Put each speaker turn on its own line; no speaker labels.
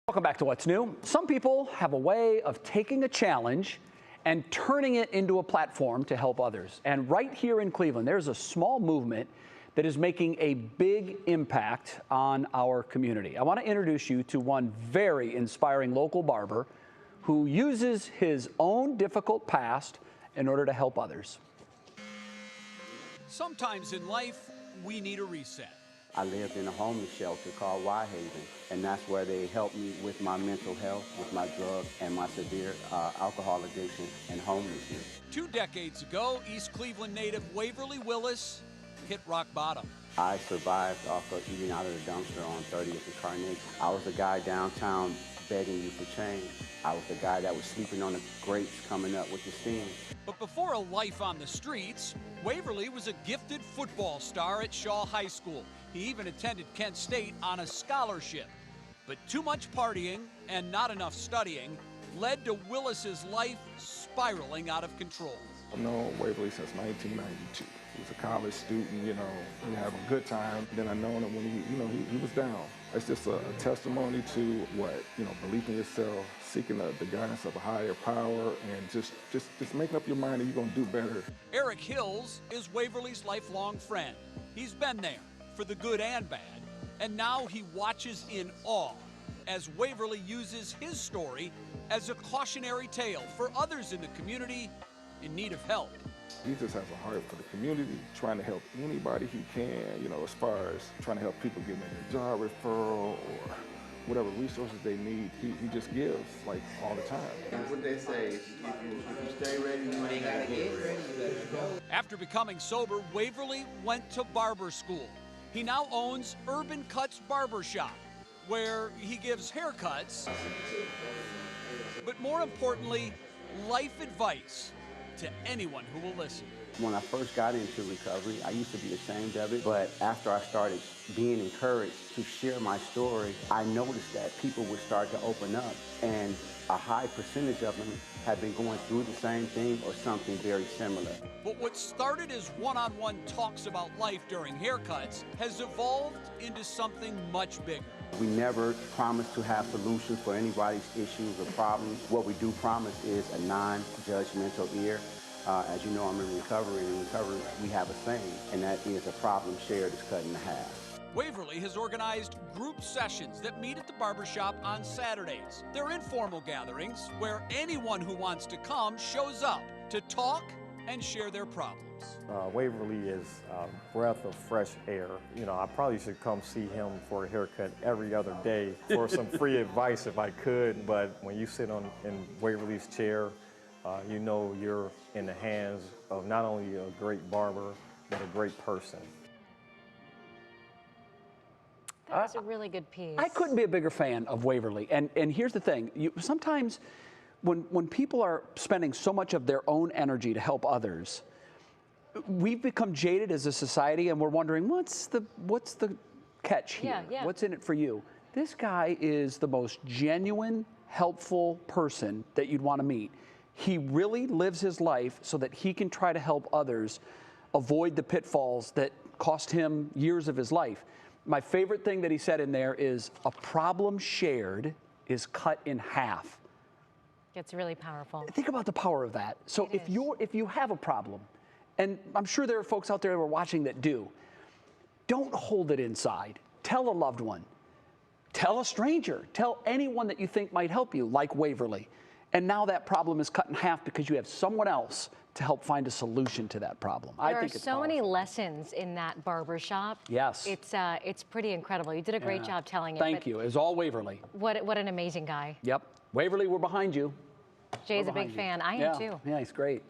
Welcome back to What's New. Some people have a way of taking a challenge and turning it into a platform to help others. And right here in Cleveland, there's a small movement that is making a big impact on our community. I want to introduce you to one very inspiring local barber who uses his own difficult past in order to help others.
Sometimes in life, we need a reset.
I lived in a homeless shelter called Haven, and that's where they helped me with my mental health, with my drug and my severe alcohol addiction and homelessness.
2 decades ago, East Cleveland native Waverly Willis hit rock bottom.
I survived off of eating out of the dumpster on 30th and Carnegie. I was the guy downtown begging you for change. I was the guy that was sleeping on the grapes coming up with the steam.
But before a life on the streets, Waverly was a gifted football star at Shaw High School. He even attended Kent State on a scholarship. But too much partying and not enough studying led to Willis's life spiraling out of control.
I've known Waverly since 1992. He was a college student, he had a good time. Then I known him when he was down. It's just a testimony to what, belief in yourself, seeking the guidance of a higher power, and just making up your mind that you're gonna do better.
Eric Hills is Waverly's lifelong friend. He's been there for the good and bad, and now he watches in awe as Waverly uses his story as a cautionary tale for others in the community in need of help.
He just has a heart for the community, trying to help anybody he can, as far as trying to help people get maybe a job referral or whatever resources they need. He just gives, like, all the time.
What they say, if you stay ready, you ain't gotta get ready.
After becoming sober, Waverly went to barber school. He now owns Urban Cuts Barbershop, where he gives haircuts, but more importantly, life advice to anyone who will listen.
When I first got into recovery, I used to be ashamed of it, but after I started being encouraged to share my story, I noticed that people would start to open up, and a high percentage of them had been going through the same thing or something very similar.
But what started as one-on-one talks about life during haircuts has evolved into something much bigger.
We never promise to have solutions for anybody's issues or problems. What we do promise is a non-judgmental ear. As you know, I'm in recovery, and in recovery we have a saying, and that is a problem shared is cut in half.
Waverly has organized group sessions that meet at the barbershop on Saturdays. They're informal gatherings where anyone who wants to come shows up to talk and share their problems.
Waverly is a breath of fresh air. I probably should come see him for a haircut every other day for some free advice if I could, but when you sit in Waverly's chair, you're in the hands of not only a great barber, but a great person.
That's a really good piece.
I couldn't be a bigger fan of Waverly. And here's the thing. Sometimes when people are spending so much of their own energy to help others, we've become jaded as a society, and we're wondering, what's the catch here?
Yeah.
What's in it for you? This guy is the most genuine, helpful person that you'd want to meet. He really lives his life so that he can try to help others avoid the pitfalls that cost him years of his life. My favorite thing that he said in there is, a problem shared is cut in half.
It's really powerful.
Think about the power of that. So if you have a problem, and I'm sure there are folks out there who are watching that do, don't hold it inside. Tell a loved one. Tell a stranger. Tell anyone that you think might help you, like Waverly. And now that problem is cut in half because you have someone else to help find a solution to that problem. I think it's
so
powerful.
many lessons in that barbershop.
Yes.
It's pretty incredible. You did a great job telling it.
Thank you. It was all Waverly.
What an amazing guy.
Yep. Waverly, we're behind you.
Jay's a big fan. I am too.
Yeah, he's great.